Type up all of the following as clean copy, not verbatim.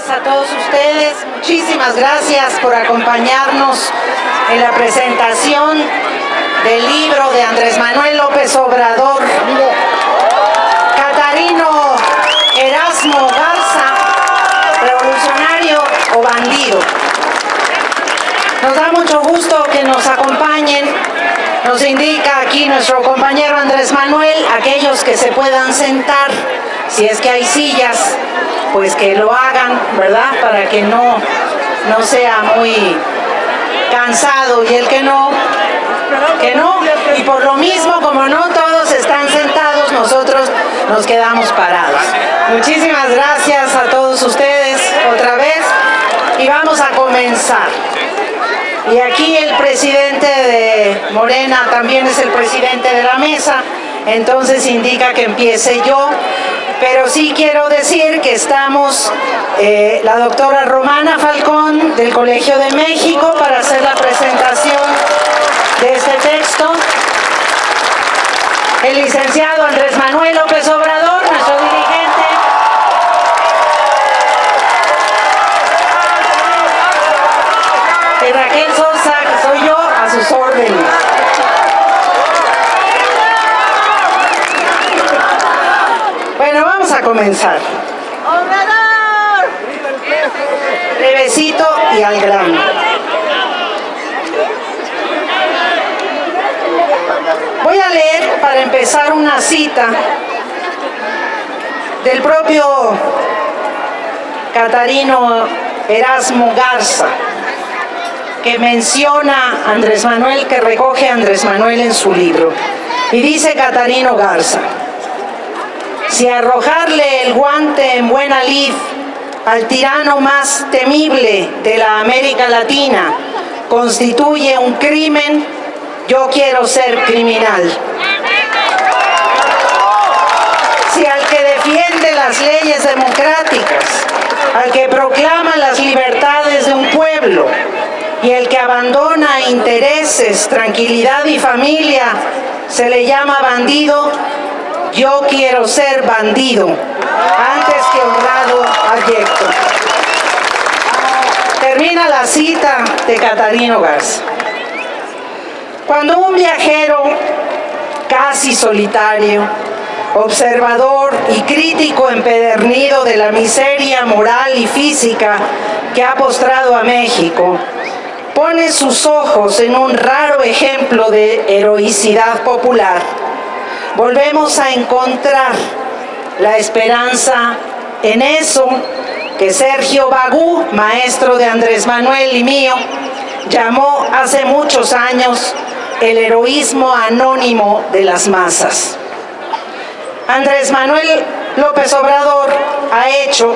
A todos ustedes, muchísimas gracias por acompañarnos en la presentación del libro de Andrés Manuel López Obrador, Catarino Erasmo Garza, revolucionario o bandido. Nos da mucho gusto que nos acompañen. Nos indica aquí nuestro compañero Andrés Manuel, aquellos que se puedan sentar, si es que hay sillas, pues que lo hagan, ¿verdad? Para que no sea muy cansado, y el que no. Y por lo mismo, como no todos están sentados, nosotros nos quedamos parados. Muchísimas gracias a todos ustedes otra vez, y vamos a comenzar. Y aquí el presidente de Morena también es el presidente de la mesa, entonces indica que empiece yo. Pero sí quiero decir que estamos la doctora Romana Falcón del Colegio de México para hacer la presentación de este texto. El licenciado Andrés Manuel López Obrador, nuestro dirigente. Y Raquel Sosa, que soy yo, a sus órdenes. Bueno, vamos a comenzar. ¡Obrador! Brevecito y al grano. Voy a leer para empezar una cita del propio Catarino Erasmo Garza, que menciona a Andrés Manuel, que recoge a Andrés Manuel en su libro. Y dice Catarino Garza: si arrojarle el guante en buena lid al tirano más temible de la América Latina constituye un crimen, yo quiero ser criminal. Si al que defiende las leyes democráticas, al que proclama las libertades de un pueblo y el que abandona intereses, tranquilidad y familia, se le llama bandido, yo quiero ser bandido antes que honrado abyecto. Termina la cita de Catarino Garza. Cuando un viajero casi solitario, observador y crítico empedernido de la miseria moral y física que ha postrado a México, pone sus ojos en un raro ejemplo de heroicidad popular, volvemos a encontrar la esperanza en eso que Sergio Bagú, maestro de Andrés Manuel y mío, llamó hace muchos años el heroísmo anónimo de las masas. Andrés Manuel López Obrador ha hecho,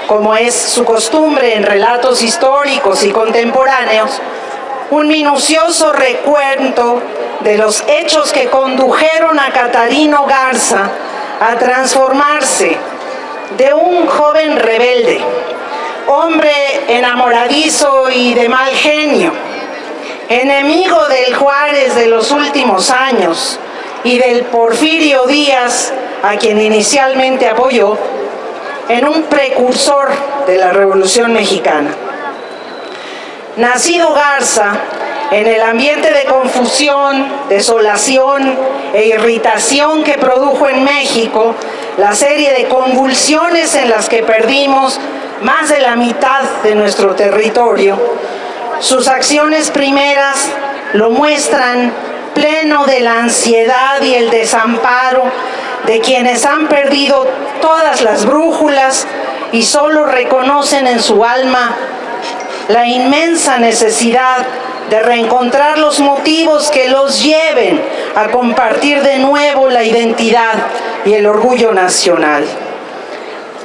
como es su costumbre en relatos históricos y contemporáneos, un minucioso recuento de los hechos que condujeron a Catarino Garza a transformarse de un joven rebelde, hombre enamoradizo y de mal genio, enemigo del Juárez de los últimos años y del Porfirio Díaz, a quien inicialmente apoyó, en un precursor de la Revolución Mexicana. Nacido Garza, en el ambiente de confusión, desolación e irritación que produjo en México la serie de convulsiones en las que perdimos más de la mitad de nuestro territorio, sus acciones primeras lo muestran pleno de la ansiedad y el desamparo de quienes han perdido todas las brújulas y solo reconocen en su alma la inmensa necesidad de reencontrar los motivos que los lleven a compartir de nuevo la identidad y el orgullo nacional.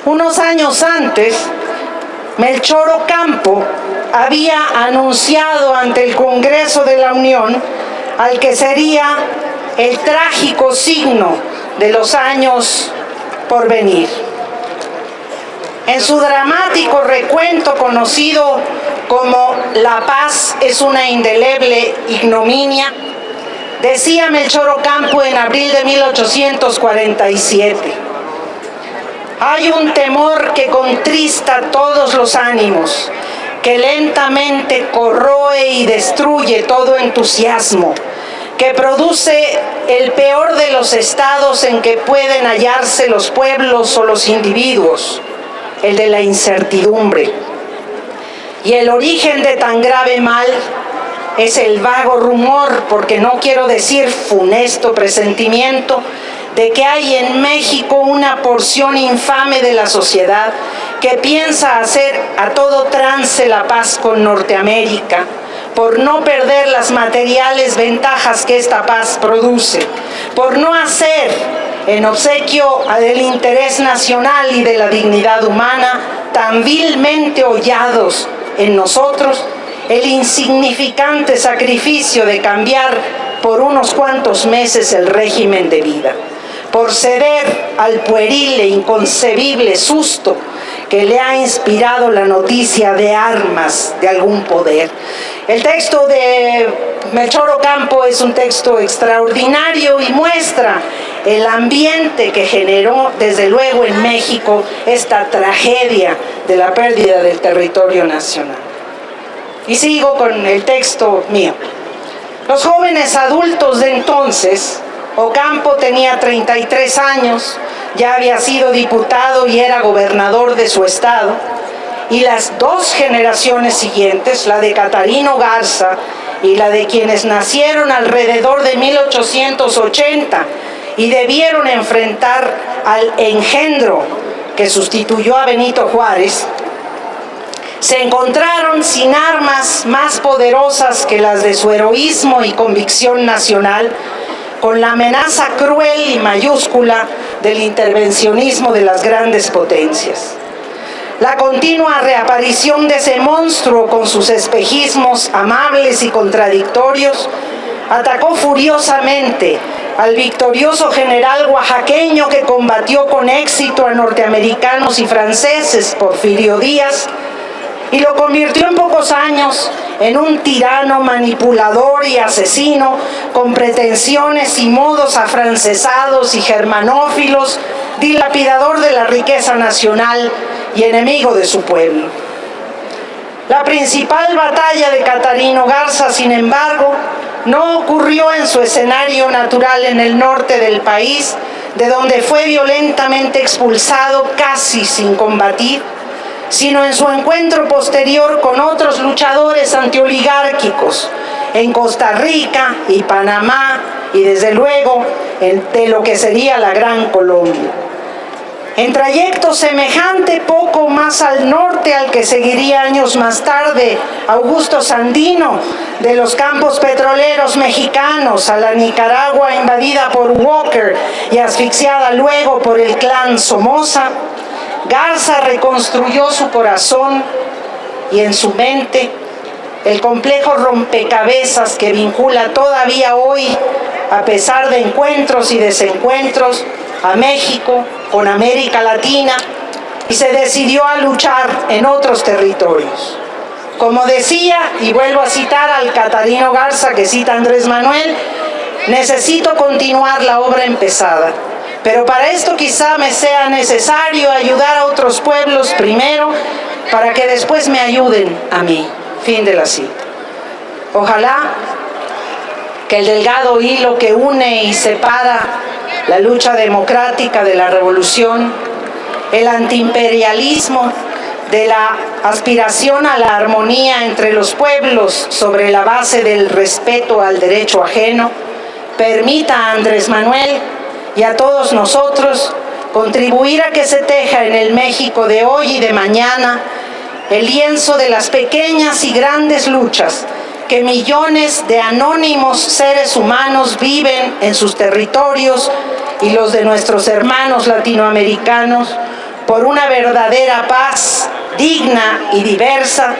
Unos años antes, Melchor Ocampo había anunciado ante el Congreso de la Unión al que sería el trágico signo de los años por venir. En su dramático recuento conocido como "La paz es una indeleble ignominia", decía Melchor Ocampo en abril de 1847: "Hay un temor que contrista todos los ánimos, que lentamente corroe y destruye todo entusiasmo, que produce el peor de los estados en que pueden hallarse los pueblos o los individuos, el de la incertidumbre. Y el origen de tan grave mal es el vago rumor, porque no quiero decir funesto presentimiento, de que hay en México una porción infame de la sociedad que piensa hacer a todo trance la paz con Norteamérica, por no perder las materiales ventajas que esta paz produce, por no hacer, en obsequio del interés nacional y de la dignidad humana, tan vilmente hollados en nosotros, el insignificante sacrificio de cambiar por unos cuantos meses el régimen de vida, por ceder al pueril e inconcebible susto que le ha inspirado la noticia de armas de algún poder". El texto de Melchor Ocampo es un texto extraordinario y muestra el ambiente que generó, desde luego, en México esta tragedia de la pérdida del territorio nacional. Y sigo con el texto mío. Los jóvenes adultos de entonces, Ocampo tenía 33 años, ya había sido diputado y era gobernador de su estado, y las dos generaciones siguientes, la de Catarino Garza y la de quienes nacieron alrededor de 1880 y debieron enfrentar al engendro que sustituyó a Benito Juárez, se encontraron sin armas más poderosas que las de su heroísmo y convicción nacional, con la amenaza cruel y mayúscula del intervencionismo de las grandes potencias. La continua reaparición de ese monstruo con sus espejismos amables y contradictorios atacó furiosamente al victorioso general oaxaqueño que combatió con éxito a norteamericanos y franceses, Porfirio Díaz, y lo convirtió en pocos años en un tirano manipulador y asesino con pretensiones y modos afrancesados y germanófilos, dilapidador de la riqueza nacional y enemigo de su pueblo. La principal batalla de Catarino Garza, sin embargo, no ocurrió en su escenario natural en el norte del país, de donde fue violentamente expulsado casi sin combatir, sino en su encuentro posterior con otros luchadores antioligárquicos en Costa Rica y Panamá y desde luego de lo que sería la Gran Colombia. En trayecto semejante, poco más al norte al que seguiría años más tarde Augusto Sandino, de los campos petroleros mexicanos a la Nicaragua invadida por Walker y asfixiada luego por el clan Somoza, Garza reconstruyó su corazón y en su mente el complejo rompecabezas que vincula todavía hoy, a pesar de encuentros y desencuentros, a México con América Latina, y se decidió a luchar en otros territorios. Como decía, y vuelvo a citar al Catarino Garza que cita Andrés Manuel, necesito continuar la obra empezada. Pero para esto quizá me sea necesario ayudar a otros pueblos primero, para que después me ayuden a mí. Fin de la cita. Ojalá que el delgado hilo que une y separa la lucha democrática de la revolución, el antiimperialismo de la aspiración a la armonía entre los pueblos sobre la base del respeto al derecho ajeno, permita a Andrés Manuel y a todos nosotros contribuir a que se teja en el México de hoy y de mañana el lienzo de las pequeñas y grandes luchas que millones de anónimos seres humanos viven en sus territorios y los de nuestros hermanos latinoamericanos por una verdadera paz digna y diversa,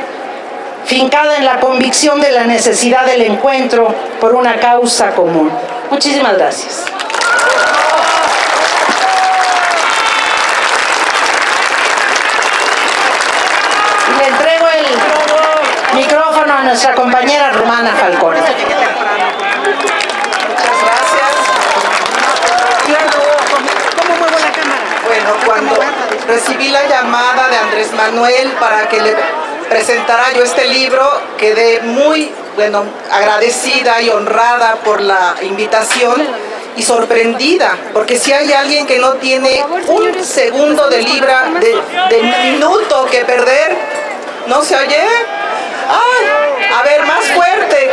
fincada en la convicción de la necesidad del encuentro por una causa común. Muchísimas gracias. Le entrego el micrófono a nuestra compañera Romana Falcón. Muchas gracias. ¿Cómo muevo la cámara? Bueno, cuando recibí la llamada de Andrés Manuel para que le presentara yo este libro, quedé muy, agradecida y honrada por la invitación y sorprendida, porque si hay alguien que no tiene un segundo de minuto que perder, ¿no se oye? ¡Ay! A ver, más fuerte.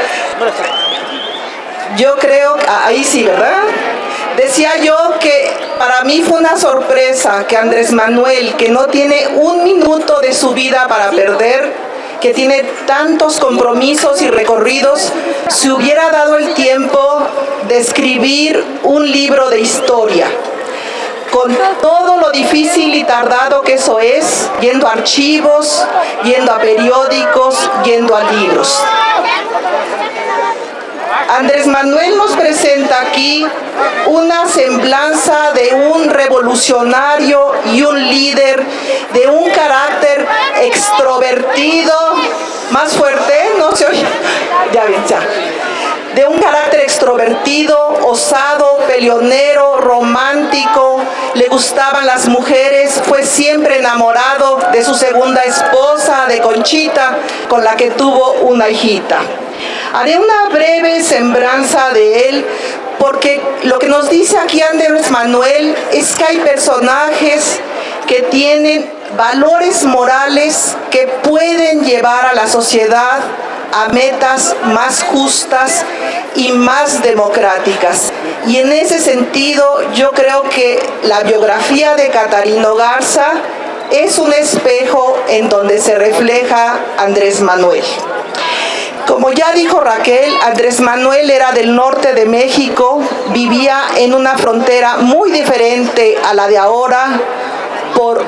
Yo creo, ahí sí, ¿verdad? Decía yo que para mí fue una sorpresa que Andrés Manuel, que no tiene un minuto de su vida para perder, que tiene tantos compromisos y recorridos, se hubiera dado el tiempo de escribir un libro de historia. Con todo lo difícil y tardado que eso es, yendo a archivos, yendo a periódicos, yendo a libros. Andrés Manuel nos presenta aquí una semblanza de un revolucionario y un líder de un carácter extrovertido, más fuerte, no se oye, ya bien, ya. De un carácter extrovertido, osado, peleonero, romántico, le gustaban las mujeres, fue siempre enamorado de su segunda esposa, de Conchita, con la que tuvo una hijita. Haré una breve semblanza de él, porque lo que nos dice aquí Andrés Manuel es que hay personajes que tienen valores morales que pueden llevar a la sociedad a metas más justas y más democráticas. Y en ese sentido, yo creo que la biografía de Catarino Garza es un espejo en donde se refleja Andrés Manuel. Como ya dijo Raquel, Andrés Manuel era del norte de México, vivía en una frontera muy diferente a la de ahora, por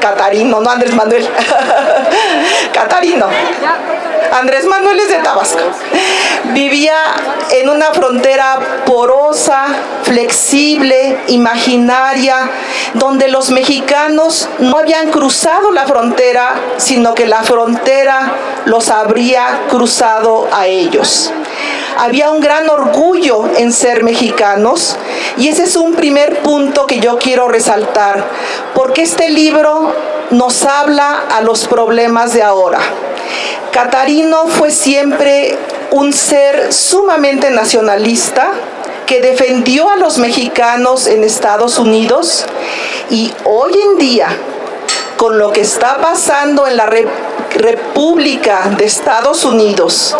Catarino, no Andrés Manuel, Catarino. Andrés Manuel es de Tabasco. Vivía en una frontera porosa, flexible, imaginaria, donde los mexicanos no habían cruzado la frontera, sino que la frontera los habría cruzado a ellos. Había un gran orgullo en ser mexicanos, y ese es un primer punto que yo quiero resaltar, porque este libro nos habla a los problemas de ahora. Catarino fue siempre un ser sumamente nacionalista, que defendió a los mexicanos en Estados Unidos, y hoy en día, con lo que está pasando en la República de Estados Unidos,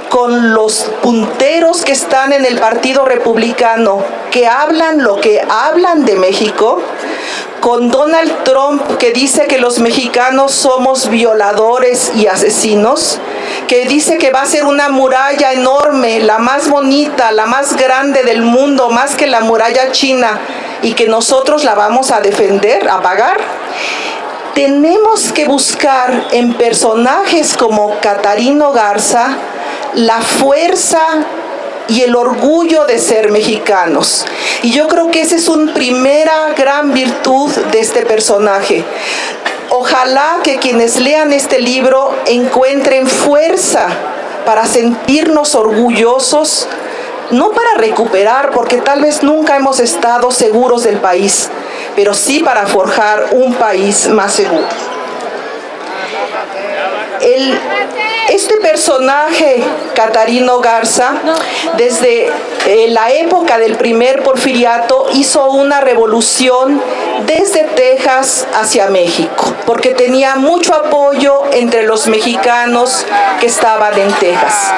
con los punteros que están en el Partido Republicano, que hablan lo que hablan de México, con Donald Trump, que dice que los mexicanos somos violadores y asesinos, que dice que va a ser una muralla enorme, la más bonita, la más grande del mundo, más que la muralla china, y que nosotros la vamos a defender, a pagar. Tenemos que buscar en personajes como Catarino Garza la fuerza y el orgullo de ser mexicanos. Y yo creo que esa es una primera gran virtud de este personaje. Ojalá que quienes lean este libro encuentren fuerza para sentirnos orgullosos no para recuperar, porque tal vez nunca hemos estado seguros del país, pero sí para forjar un país más seguro. Este personaje, Catarino Garza, desde la época del primer porfiriato hizo una revolución desde Texas hacia México, porque tenía mucho apoyo entre los mexicanos que estaban en Texas.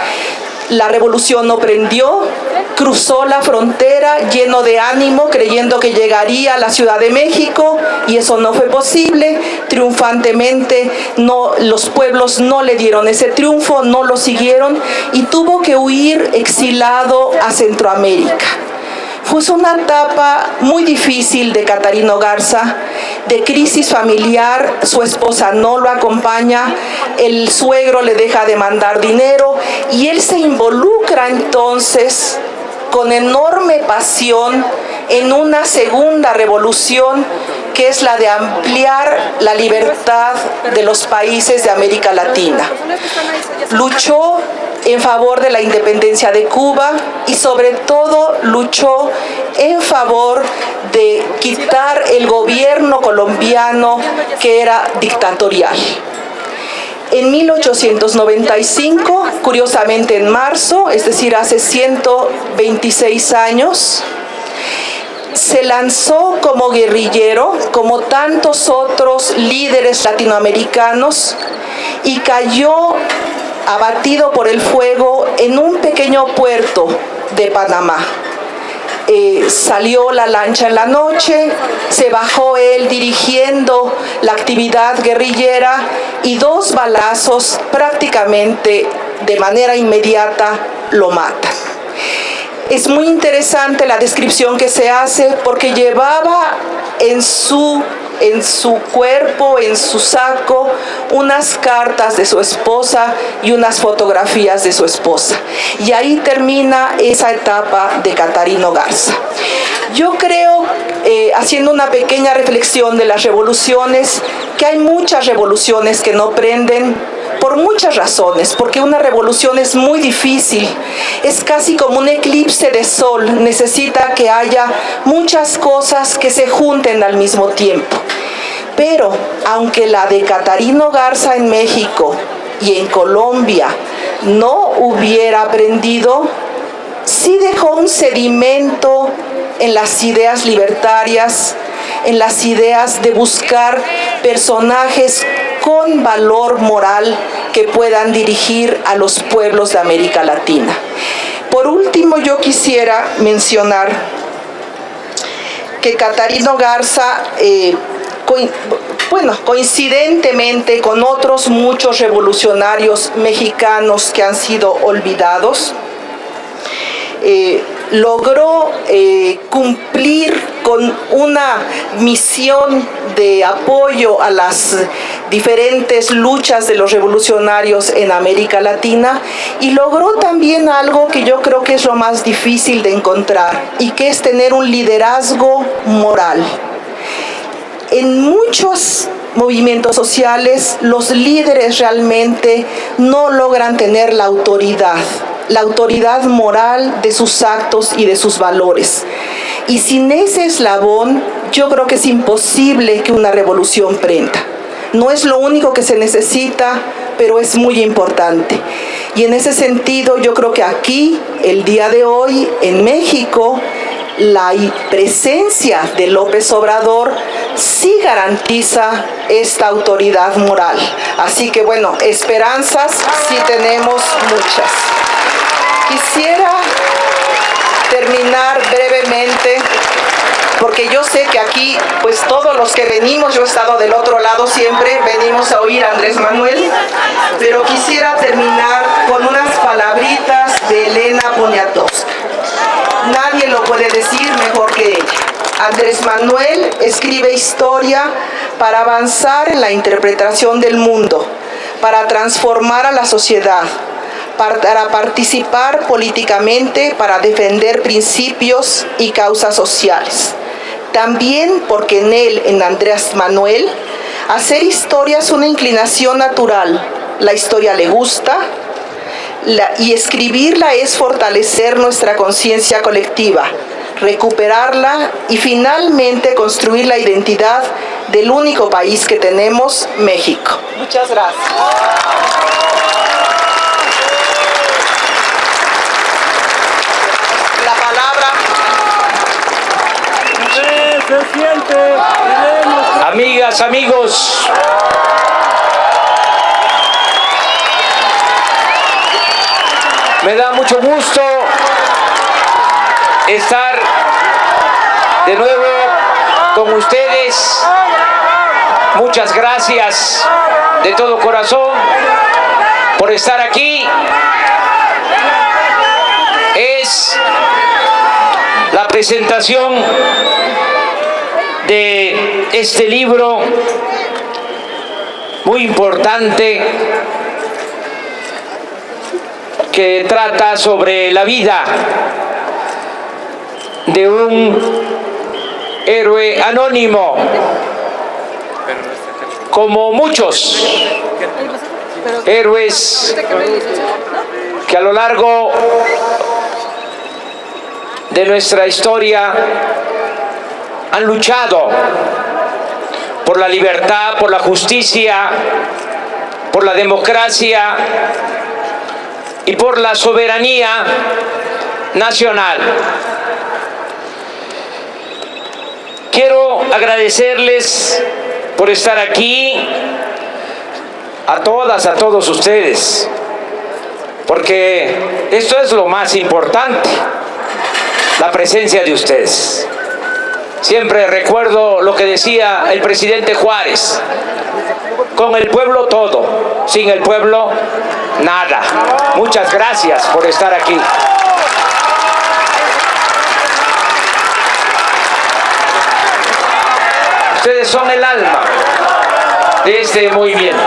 La revolución no prendió, cruzó la frontera lleno de ánimo, creyendo que llegaría a la Ciudad de México, y eso no fue posible. Triunfantemente, los pueblos no le dieron ese triunfo, no lo siguieron, y tuvo que huir exilado a Centroamérica. Fue una etapa muy difícil de Catarino Garza, de crisis familiar. Su esposa no lo acompaña, el suegro le deja de mandar dinero y él se involucra entonces con enorme pasión en una segunda revolución, que es la de ampliar la libertad de los países de América Latina. Luchó en favor de la independencia de Cuba y sobre todo luchó en favor de quitar el gobierno colombiano, que era dictatorial. En 1895, curiosamente en marzo, es decir, hace 126 años, se lanzó como guerrillero, como tantos otros líderes latinoamericanos, y cayó abatido por el fuego en un pequeño puerto de Panamá. Salió la lancha en la noche, se bajó él dirigiendo la actividad guerrillera, y 2 balazos prácticamente de manera inmediata lo matan. Es muy interesante la descripción que se hace, porque llevaba en su cuerpo, en su saco, unas cartas de su esposa y unas fotografías de su esposa. Y ahí termina esa etapa de Catarino Garza. Yo creo, haciendo una pequeña reflexión de las revoluciones, que hay muchas revoluciones que no prenden, por muchas razones, porque una revolución es muy difícil, es casi como un eclipse de sol, necesita que haya muchas cosas que se junten al mismo tiempo. Pero aunque la de Catarino Garza en México y en Colombia no hubiera aprendido, sí dejó un sedimento en las ideas libertarias, en las ideas de buscar personajes con valor moral que puedan dirigir a los pueblos de América Latina. Por último, yo quisiera mencionar que Catarino Garza, coincidentemente con otros muchos revolucionarios mexicanos que han sido olvidados, logró cumplir con una misión de apoyo a las diferentes luchas de los revolucionarios en América Latina, y logró también algo que yo creo que es lo más difícil de encontrar, y que es tener un liderazgo moral. En muchos movimientos sociales, los líderes realmente no logran tener la autoridad moral de sus actos y de sus valores. Y sin ese eslabón, yo creo que es imposible que una revolución prenda. No es lo único que se necesita, pero es muy importante. Y en ese sentido, yo creo que aquí, el día de hoy, en México, la presencia de López Obrador sí garantiza esta autoridad moral. Así que bueno, esperanzas sí tenemos muchas. Quisiera terminar brevemente, porque yo sé que aquí, pues todos los que venimos, yo he estado del otro lado siempre, venimos a oír a Andrés Manuel, pero quisiera terminar con unas palabritas de Elena Poniatowska. Nadie lo puede decir mejor que ella. Andrés Manuel escribe historia para avanzar en la interpretación del mundo, para transformar a la sociedad, para participar políticamente, para defender principios y causas sociales. También porque en él, en Andrés Manuel, hacer historia es una inclinación natural. La historia le gusta, y escribirla es fortalecer nuestra conciencia colectiva, recuperarla y finalmente construir la identidad del único país que tenemos, México. Muchas gracias. La palabra. Se siente. Amigas, amigos. Me da mucho gusto estar de nuevo con ustedes. Muchas gracias de todo corazón por estar aquí. Es la presentación de este libro muy importante que trata sobre la vida de un héroe anónimo, como muchos héroes que a lo largo de nuestra historia han luchado por la libertad, por la justicia, por la democracia y por la soberanía nacional. Quiero agradecerles por estar aquí, a todas, a todos ustedes, porque esto es lo más importante, la presencia de ustedes. Siempre recuerdo lo que decía el presidente Juárez: con el pueblo todo, sin el pueblo nada. Muchas gracias por estar aquí. Ustedes son el alma de este movimiento.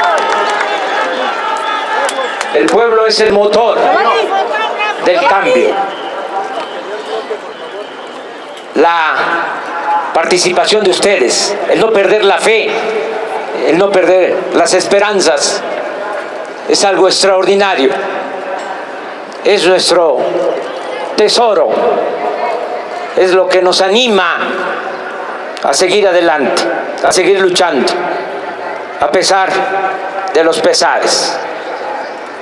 El pueblo es el motor del cambio. La participación de ustedes, el no perder la fe, el no perder las esperanzas, es algo extraordinario. Es nuestro tesoro, es lo que nos anima a seguir adelante, a seguir luchando, a pesar de los pesares,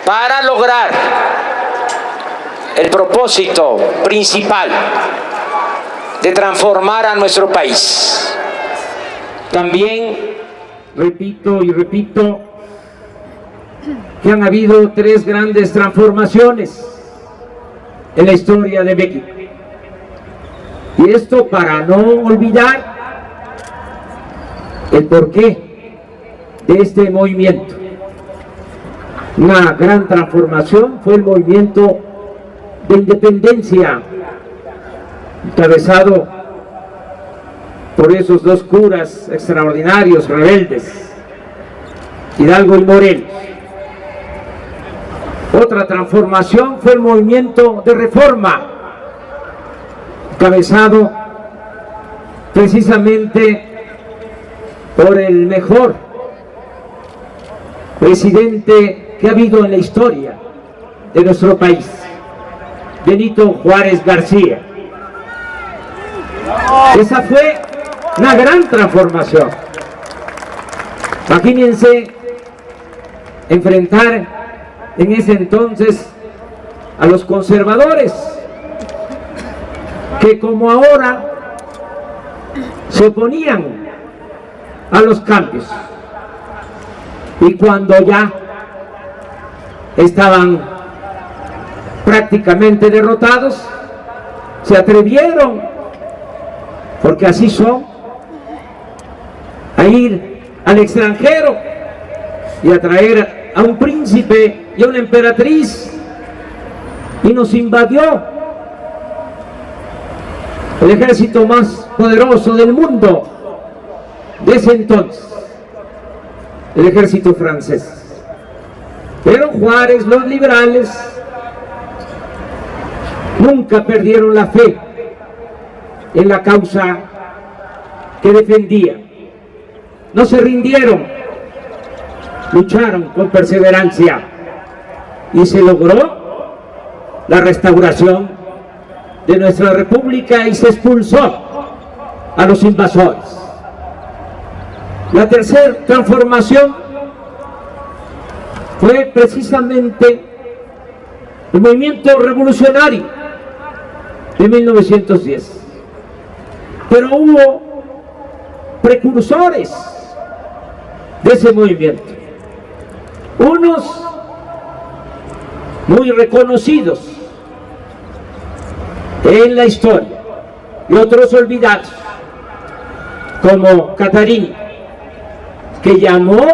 para lograr el propósito principal de transformar a nuestro país. También repito y repito que han habido 3 grandes transformaciones en la historia de México. Y esto para no olvidar el porqué de este movimiento. Una gran transformación fue el movimiento de independencia, encabezado por esos 2 curas extraordinarios, rebeldes, Hidalgo y Morelos. Otra transformación fue el movimiento de reforma, encabezado precisamente por el mejor presidente que ha habido en la historia de nuestro país, Benito Juárez García. Esa fue una gran transformación. Imagínense enfrentar en ese entonces a los conservadores, que como ahora se oponían a los cambios, y cuando ya estaban prácticamente derrotados, se atrevieron, porque así son, a ir al extranjero y a traer a un príncipe y a una emperatriz, y nos invadió el ejército más poderoso del mundo de ese entonces, el ejército francés. Pero Juárez, los liberales, nunca perdieron la fe en la causa que defendía. No se rindieron, lucharon con perseverancia y se logró la restauración de nuestra república y se expulsó a los invasores. La tercera transformación fue precisamente el movimiento revolucionario de 1910. Pero hubo precursores de ese movimiento, unos muy reconocidos en la historia y otros olvidados, como Cattarini, que llamó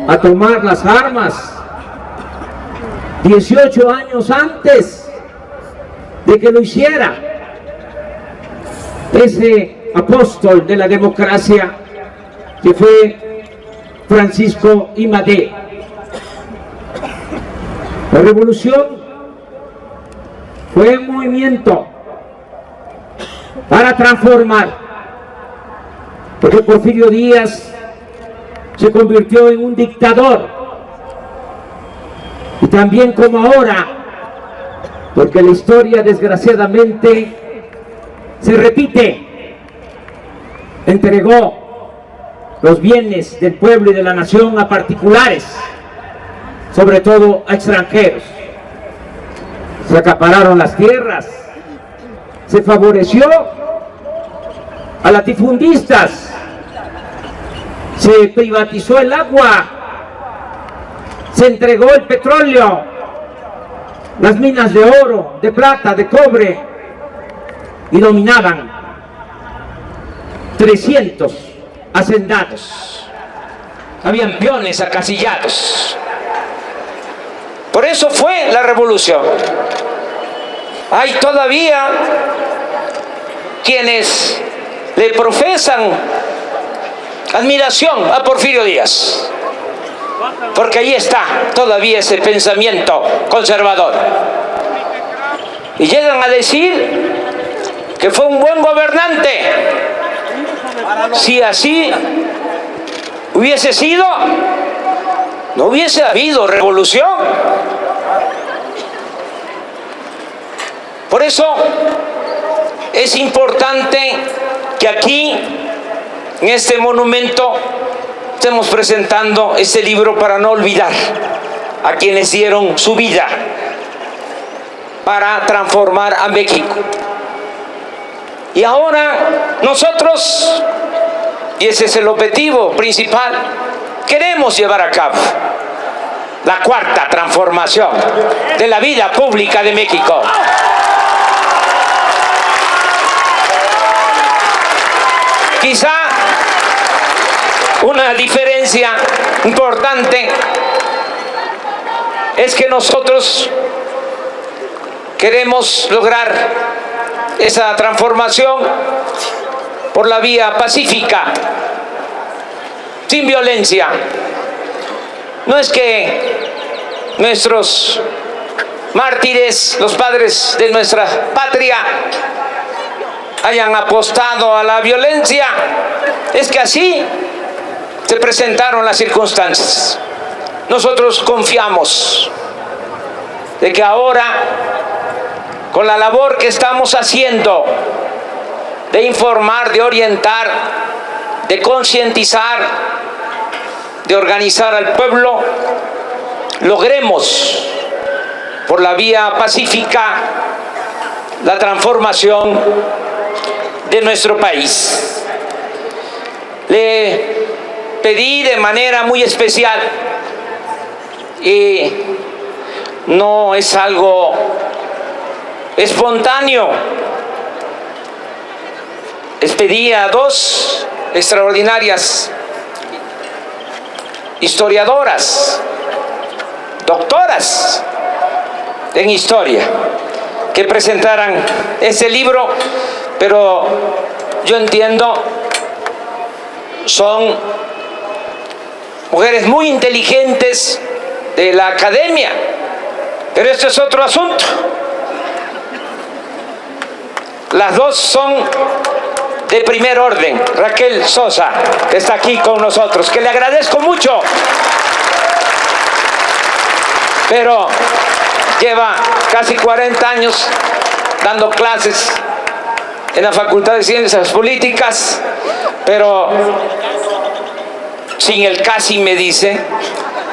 a tomar las armas 18 años antes de que lo hiciera ese apóstol de la democracia que fue Francisco I. Madero. La revolución fue un movimiento para transformar, porque Porfirio Díaz se convirtió en un dictador, y también como ahora, porque la historia desgraciadamente se repite, entregó los bienes del pueblo y de la nación a particulares, sobre todo a extranjeros. Se acapararon las tierras, se favoreció a latifundistas, se privatizó el agua, se entregó el petróleo, las minas de oro, de plata, de cobre, y dominaban 300 hacendados. Habían peones acasillados. Por eso fue la revolución. Hay todavía quienes le profesan admiración a Porfirio Díaz, porque ahí está todavía ese pensamiento conservador, y llegan a decir que fue un buen gobernante. Si así hubiese sido, no hubiese habido revolución. Por eso es importante que aquí, en este monumento, estemos presentando este libro para no olvidar a quienes dieron su vida para transformar a México. Y ahora nosotros, y ese es el objetivo principal, queremos llevar a cabo la cuarta transformación de la vida pública de México. Quizá una diferencia importante es que nosotros queremos lograr esa transformación por la vía pacífica, sin violencia. No es que nuestros mártires, los padres de nuestra patria, hayan apostado a la violencia, es que así se presentaron las circunstancias. Nosotros confiamos de que ahora, con la labor que estamos haciendo de informar, de orientar, de concientizar, de organizar al pueblo, logremos por la vía pacífica la transformación de nuestro país. Le pedí de manera muy especial, y no es algo espontáneo, les pedí a dos extraordinarias historiadoras, doctoras en historia, que presentaran ese libro, pero yo entiendo, son mujeres muy inteligentes de la academia, pero esto es otro asunto. Las dos son de primer orden. Raquel Sosa, que está aquí con nosotros, que le agradezco mucho, pero lleva casi 40 años dando clases en la Facultad de Ciencias Políticas, pero sin el casi, me dice,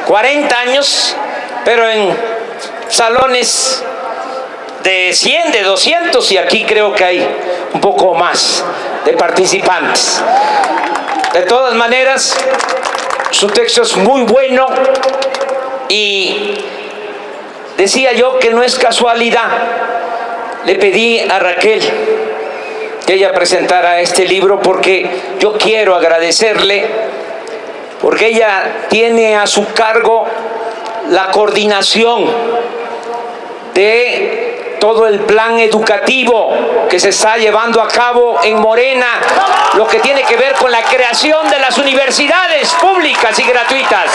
40 años, pero en salones de 100, de 200, y aquí creo que hay un poco más de participantes. De todas maneras, su texto es muy bueno y decía yo que no es casualidad. Le pedí a Raquel que ella presentara este libro porque yo quiero agradecerle, porque ella tiene a su cargo la coordinación de todo el plan educativo que se está llevando a cabo en Morena, lo que tiene que ver con la creación de las universidades públicas y gratuitas.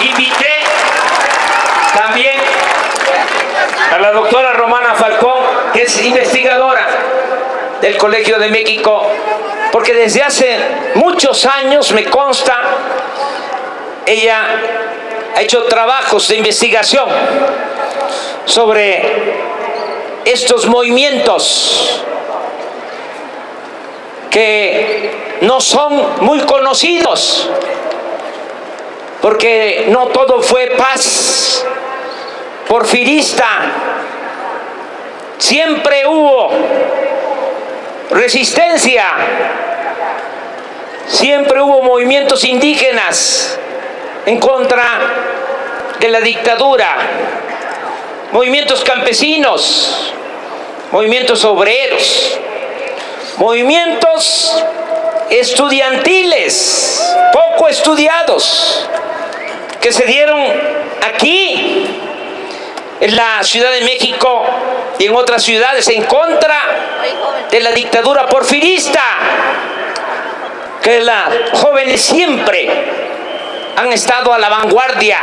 Invité también a la doctora Romana Falcón, que es investigadora del Colegio de México, porque desde hace muchos años, me consta, ella ha hecho trabajos de investigación sobre estos movimientos que no son muy conocidos, porque no todo fue paz porfirista, siempre hubo resistencia, siempre hubo movimientos indígenas en contra de la dictadura, movimientos campesinos, movimientos obreros, movimientos estudiantiles, poco estudiados, que se dieron aquí en la Ciudad de México y en otras ciudades en contra de la dictadura porfirista, que las jóvenes siempre han estado a la vanguardia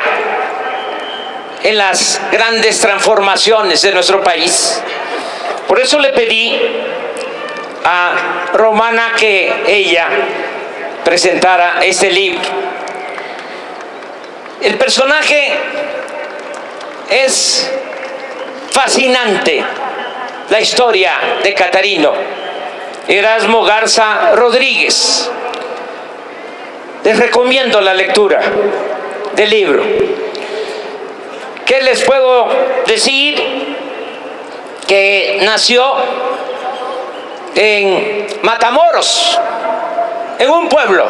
en las grandes transformaciones de nuestro país. Por eso le pedí a Romana que ella presentara este libro. El personaje es fascinante, la historia de Catarino Erasmo Garza Rodríguez. Les recomiendo la lectura del libro. ¿Qué les puedo decir? Que nació en Matamoros, en un pueblo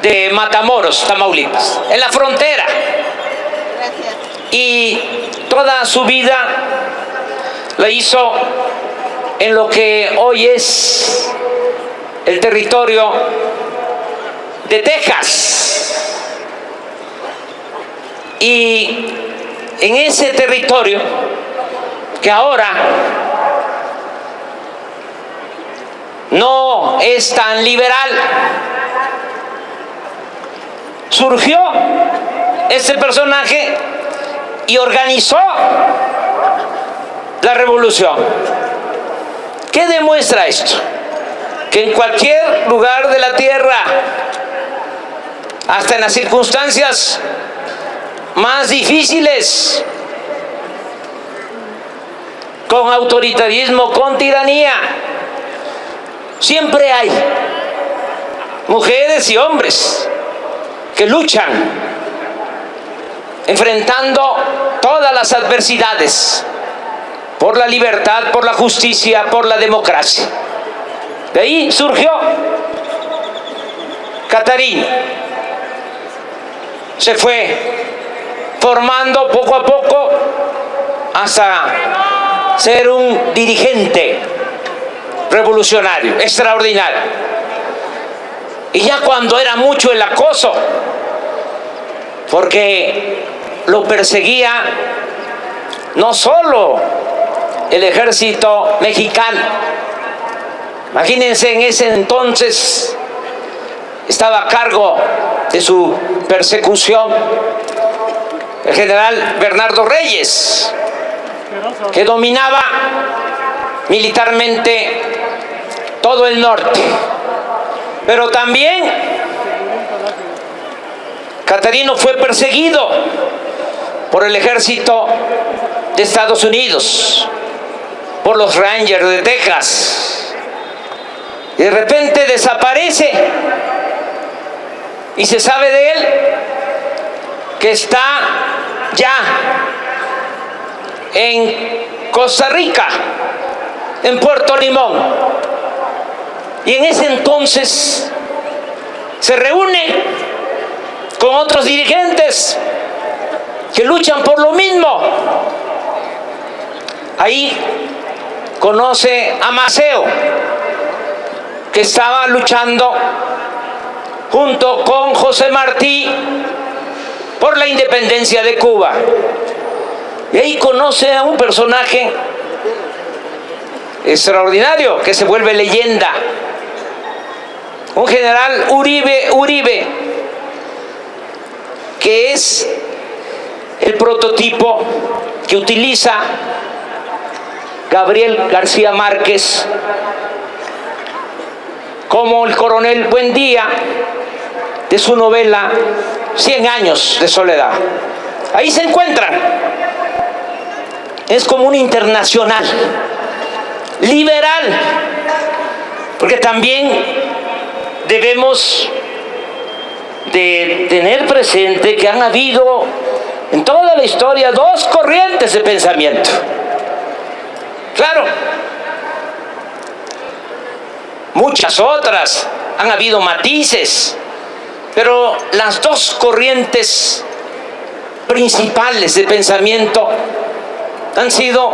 de Matamoros, Tamaulipas, en la frontera. Y toda su vida la hizo en lo que hoy es el territorio de Texas. Y en ese territorio, que ahora no es tan liberal, surgió este personaje y organizó la revolución. ¿Qué demuestra esto? Que en cualquier lugar de la tierra, hasta en las circunstancias más difíciles, con autoritarismo, con tiranía, siempre hay mujeres y hombres que luchan enfrentando todas las adversidades por la libertad, por la justicia, por la democracia. De ahí surgió Catarino. Se fue formando poco a poco hasta ser un dirigente revolucionario, extraordinario. Y ya cuando era mucho el acoso, porque lo perseguía no solo el ejército mexicano. Imagínense, en ese entonces estaba a cargo de su persecución el general Bernardo Reyes, que dominaba militarmente todo el norte. Pero también Catarino fue perseguido por el ejército de Estados Unidos, por los Rangers de Texas. Y de repente desaparece y se sabe de él que está ya en Costa Rica, en Puerto Limón. Y en ese entonces se reúne con otros dirigentes que luchan por lo mismo. Ahí conoce a Maceo, que estaba luchando junto con José Martí por la independencia de Cuba. Y ahí conoce a un personaje extraordinario que se vuelve leyenda, un general Uribe, que es el prototipo que utiliza Gabriel García Márquez como el coronel Buendía de su novela 100 años de soledad. Ahí se encuentran. Es como un internacional liberal, porque también debemos de tener presente que han habido en toda la historia dos corrientes de pensamiento. Claro, muchas otras, han habido matices, pero las dos corrientes principales de pensamiento han sido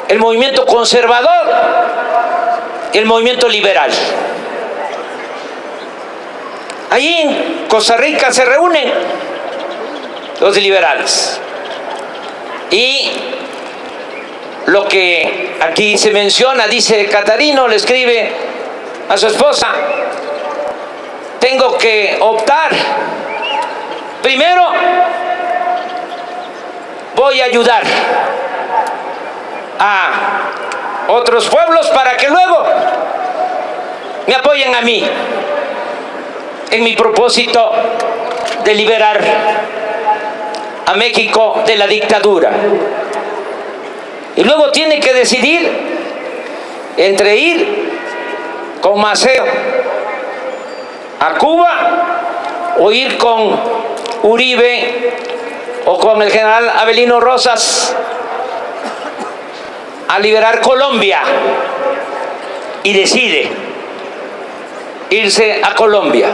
el movimiento conservador y el movimiento liberal. Allí en Costa Rica se reúnen los liberales. Y lo que aquí se menciona, dice Catarino, le escribe a su esposa: tengo que optar. Primero, voy a ayudar a otros pueblos para que luego me apoyen a mí en mi propósito de liberar a México de la dictadura. Y luego tiene que decidir entre ir con Maceo a Cuba o ir con Uribe o con el general Avelino Rosas a liberar Colombia. Y decide irse a Colombia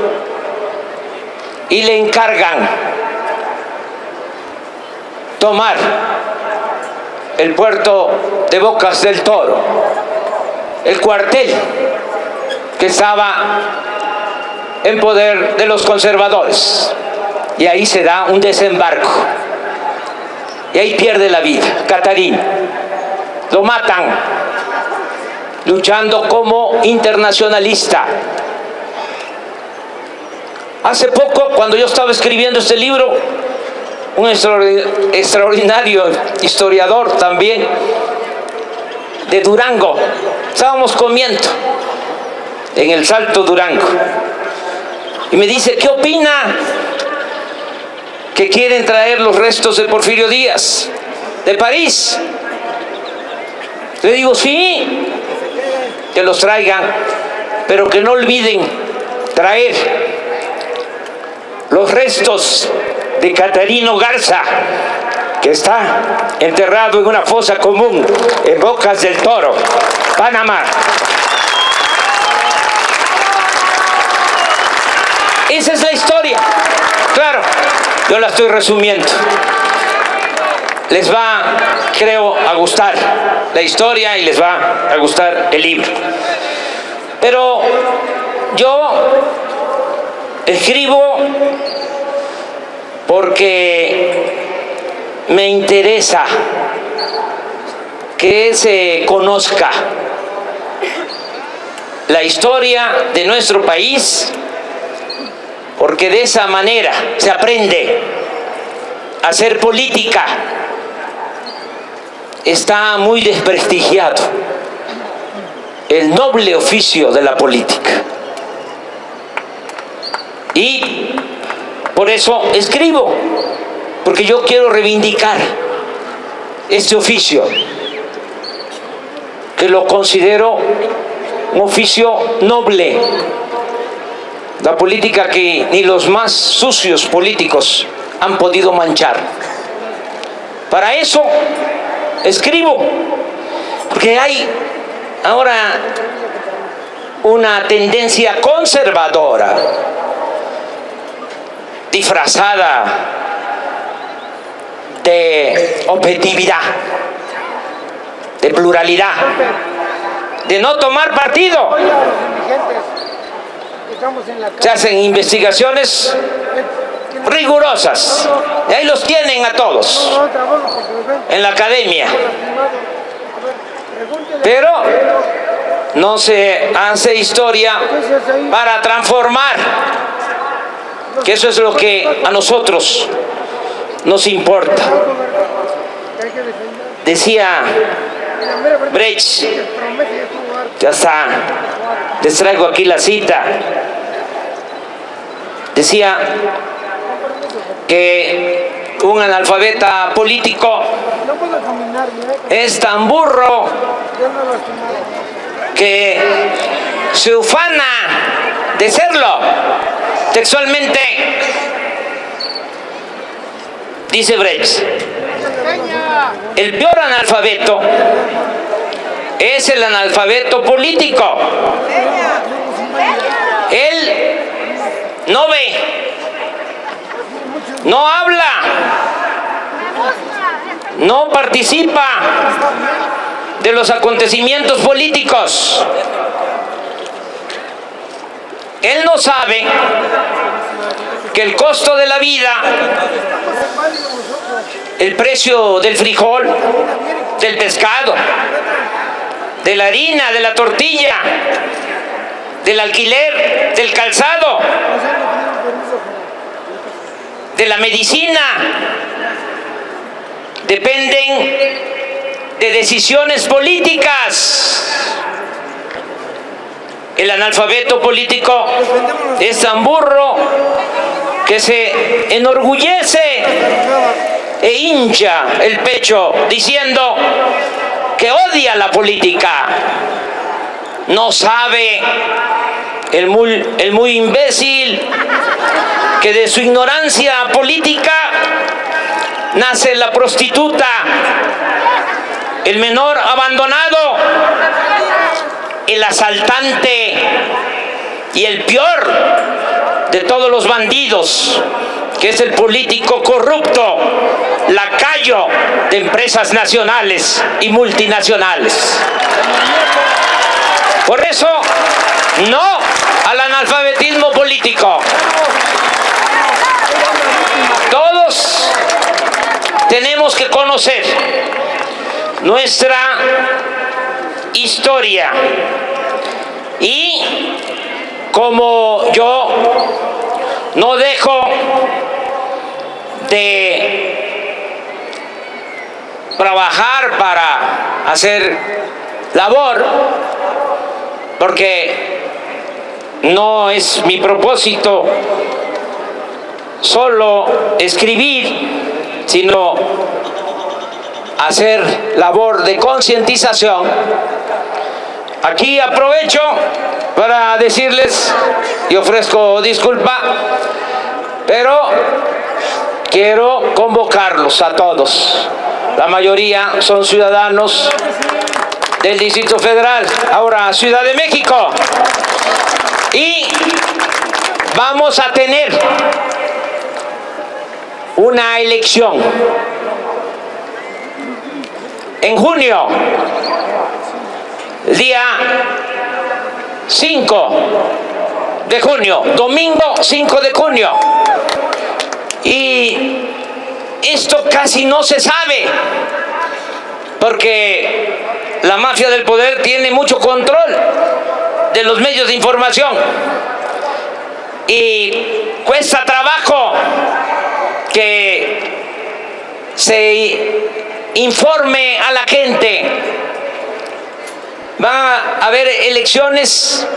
y le encargan tomar el puerto de Bocas del Toro, el cuartel que estaba en poder de los conservadores, y ahí se da un desembarco y ahí pierde la vida Catarino. Lo matan luchando como internacionalista. Hace poco, cuando yo estaba escribiendo este libro, un extraordinario historiador también de Durango, estábamos comiendo en el Salto Durango, y me dice: ¿qué opina que quieren traer los restos de Porfirio Díaz de París? Le digo: sí, que los traigan, pero que no olviden traer los restos de Catarino Garza, que está enterrado en una fosa común en Bocas del Toro, Panamá. Esa es la historia. Claro, yo la estoy resumiendo. Les va, creo, a gustar la historia y les va a gustar el libro. Pero yo escribo porque me interesa que se conozca la historia de nuestro país, porque de esa manera se aprende a hacer política. Está muy desprestigiado el noble oficio de la política. Y Por eso escribo, porque yo quiero reivindicar este oficio, que lo considero un oficio noble. La política que ni los más sucios políticos han podido manchar. Para eso escribo, porque hay ahora una tendencia conservadora, disfrazada de objetividad, de pluralidad, de no tomar partido. Se hacen investigaciones rigurosas y ahí los tienen a todos en la academia, pero no se hace historia para transformar, que eso es lo que a nosotros nos importa. Decía Brecht, ya está, les traigo aquí la cita, decía que un analfabeta político es tan burro que se ufana de serlo. Textualmente dice Brecht: el peor analfabeto es el analfabeto político. Él no ve, no habla, no participa de los acontecimientos políticos. Él no sabe que el costo de la vida, el precio del frijol, del pescado, de la harina, de la tortilla, del alquiler, del calzado, de la medicina, dependen de decisiones políticas. El analfabeto político es tan burro que se enorgullece e hincha el pecho diciendo que odia la política. No sabe el muy imbécil que de su ignorancia política nace la prostituta, el menor abandonado, el asaltante y el peor de todos los bandidos, que es el político corrupto, lacayo de empresas nacionales y multinacionales. Por eso, no al analfabetismo político. Todos tenemos que conocer nuestra historia, y como yo no dejo de trabajar para hacer labor, porque no es mi propósito solo escribir, sino hacer labor de concientización. Aquí aprovecho para decirles, y ofrezco disculpa, pero quiero convocarlos a todos. La mayoría son ciudadanos del Distrito Federal, ahora Ciudad de México, y vamos a tener una elección en junio, el día 5 de junio, domingo 5 de junio. Y esto casi no se sabe, porque la mafia del poder tiene mucho control de los medios de información y cuesta trabajo que se informe a la gente. Va a haber elecciones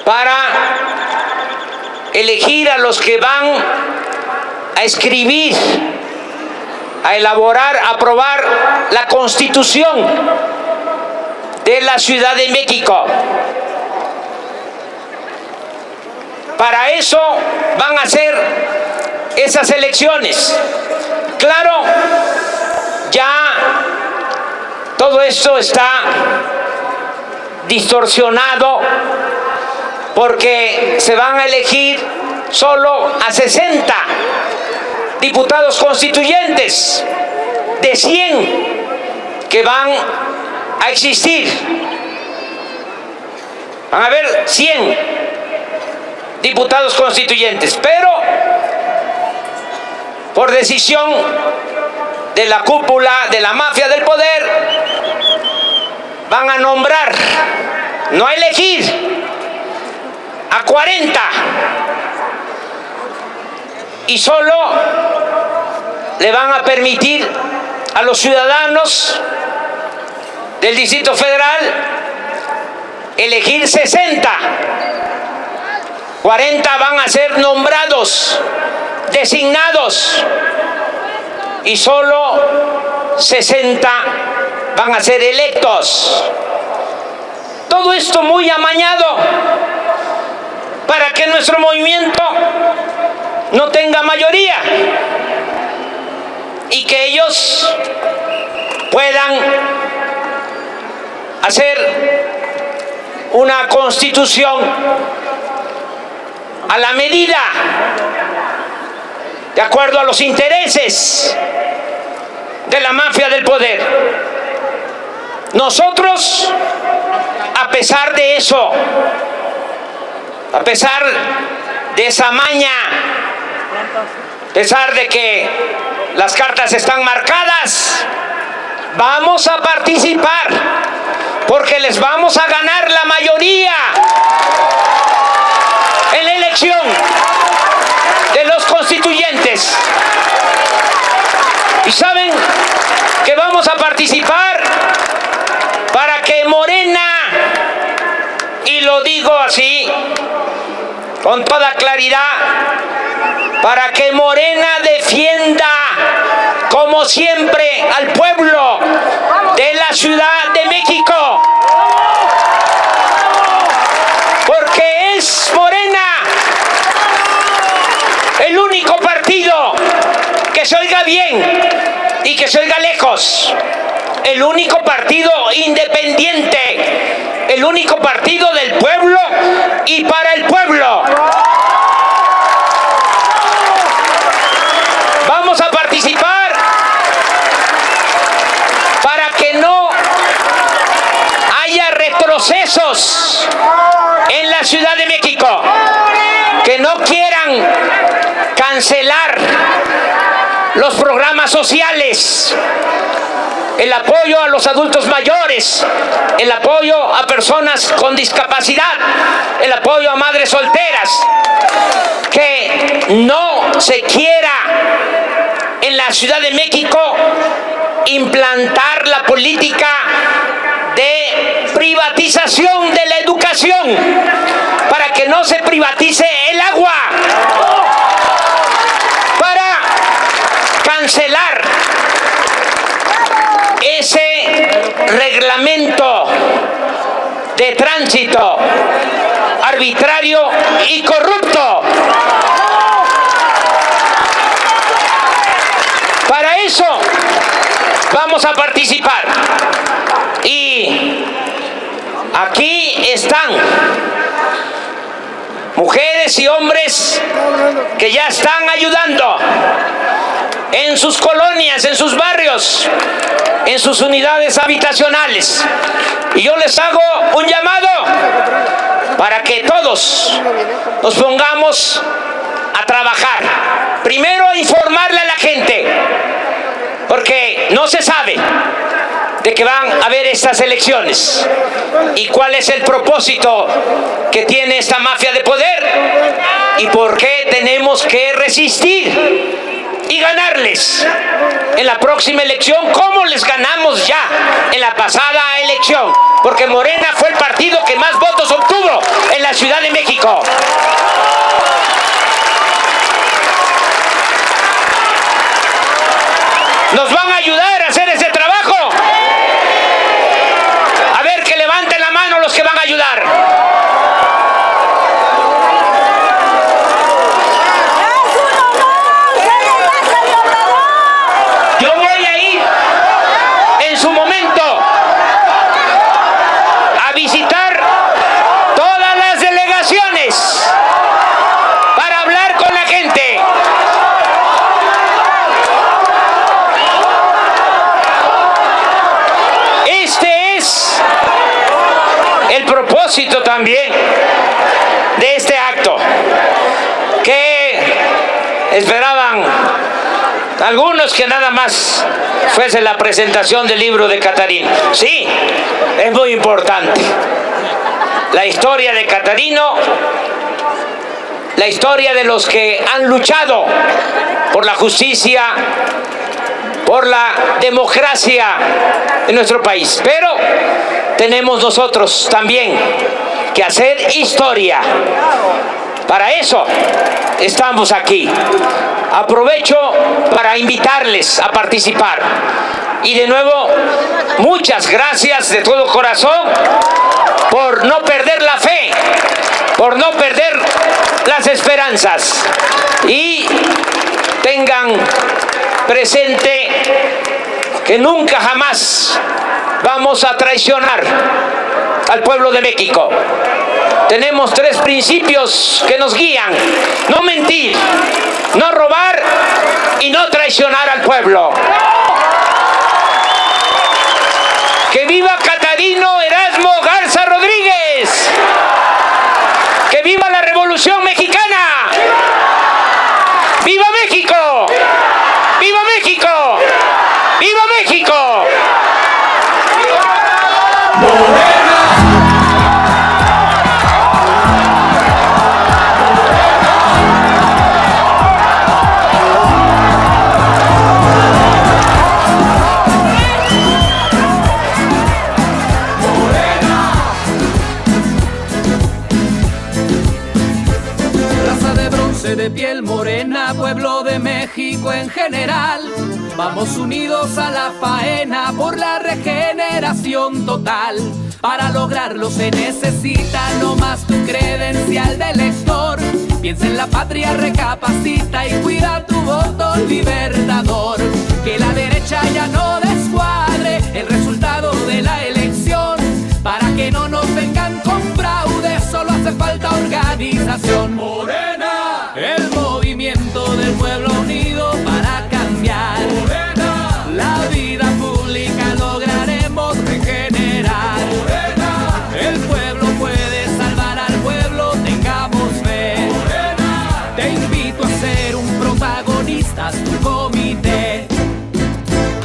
para elegir a los que van a escribir, a elaborar, a aprobar la Constitución de la Ciudad de México. Para eso van a ser esas elecciones. Claro, ya todo esto está distorsionado porque se van a elegir solo a 60 diputados constituyentes de 100 que van a existir. Van a haber 100 diputados constituyentes, pero por decisión de la cúpula de la mafia del poder van a nombrar, no a elegir, a 40, y solo le van a permitir a los ciudadanos del Distrito Federal elegir 60. 40 van a ser nombrados, designados, y solo 60 van a ser electos. Todo esto muy amañado para que nuestro movimiento no tenga mayoría y que ellos puedan hacer una constitución a la medida, de acuerdo a los intereses de la mafia del poder. Nosotros, a pesar de eso, a pesar de esa maña, a pesar de que las cartas están marcadas, vamos a participar porque les vamos a ganar la mayoría en la elección de los constituyentes. Y saben que vamos a participar para que Morena, y lo digo así con toda claridad, para que Morena defienda como siempre al pueblo de la Ciudad de México, porque es Morena el único partido que se oiga bien y que se oiga lejos, el único partido independiente, el único partido del pueblo y para el pueblo. Vamos a participar para que no haya retrocesos en la Ciudad de México, que no quieran cancelar los programas sociales, el apoyo a los adultos mayores, el apoyo a personas con discapacidad, el apoyo a madres solteras, que no se quiera en la Ciudad de México implantar la política de privatización de la educación, para que no se privatice el agua, para cancelar ese reglamento de tránsito arbitrario y corrupto. Para eso vamos a participar. Y aquí están mujeres y hombres que ya están ayudando en sus colonias, en sus barrios, en sus unidades habitacionales. Y yo les hago un llamado para que todos nos pongamos a trabajar. Primero, a informarle a la gente, porque no se sabe de que van a haber estas elecciones y cuál es el propósito que tiene esta mafia de poder y por qué tenemos que resistir y ganarles en la próxima elección, como les ganamos ya en la pasada elección, porque Morena fue el partido que más votos obtuvo en la Ciudad de México. propósito también de este acto, que esperaban algunos que nada más fuese la presentación del libro de Catarino. Sí, es muy importante. La historia de Catarino, la historia de los que han luchado por la justicia, por la democracia en nuestro país. Pero tenemos nosotros también que hacer historia. Para eso estamos aquí. Aprovecho para invitarles a participar. Y de nuevo, muchas gracias de todo corazón por no perder la fe, por no perder las esperanzas. Y tengan presente que nunca jamás vamos a traicionar al pueblo de México. Tenemos 3 principios que nos guían: no mentir, no robar y no traicionar al pueblo. ¡Que viva Catarino Erasmo Garza Rodríguez! ¡Que viva la Revolución Mexicana! ¡Viva México! ¡Viva México! ¡Viva México! De piel morena, pueblo de México en general, vamos unidos a la faena por la regeneración total. Para lograrlo se necesita no más tu credencial de elector. Piensa en la patria, recapacita y cuida tu voto libertador. Que la derecha ya no descuadre el resultado de la elección. Para que no nos vengan con fraude, solo hace falta organización. Morena, el movimiento del pueblo unido para cambiar. Morena, la vida pública lograremos regenerar. Morena, el pueblo puede salvar al pueblo, tengamos fe. Morena, te invito a ser un protagonista, haz tu comité.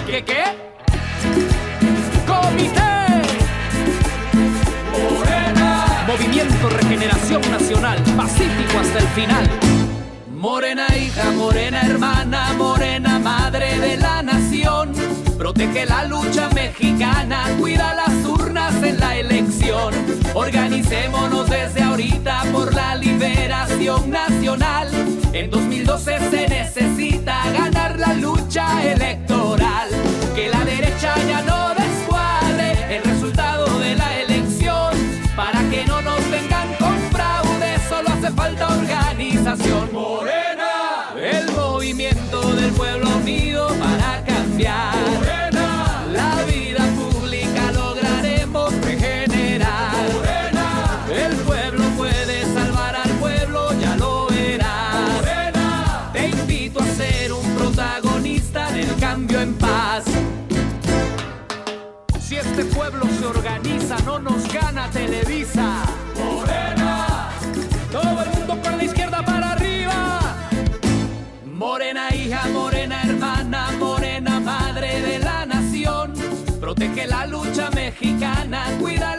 ¿Qué? Comité. Movimiento Regeneración Nacional, pacífico hasta el final. Morena hija, morena hermana, morena madre de la nación. Protege la lucha mexicana, cuida las urnas en la elección. Organicémonos desde ahorita por la liberación nacional. En 2012 se necesita ganar la lucha electoral. Que la derecha ya no descuadre el resultado de la elección. Para que no nos vengan con fraude, solo hace falta organización. Morena, el movimiento del pueblo unido para cambiar. Morena, la vida pública lograremos regenerar. Morena, el pueblo puede salvar al pueblo, ya lo verás. Morena, te invito a ser un protagonista del cambio en paz. Si este pueblo se organiza, no nos gana Televisa. Morena, todo el mundo con la izquierda para arriba. Morena hija, morena hermana, morena madre de la nación. Protege la lucha mexicana, cuida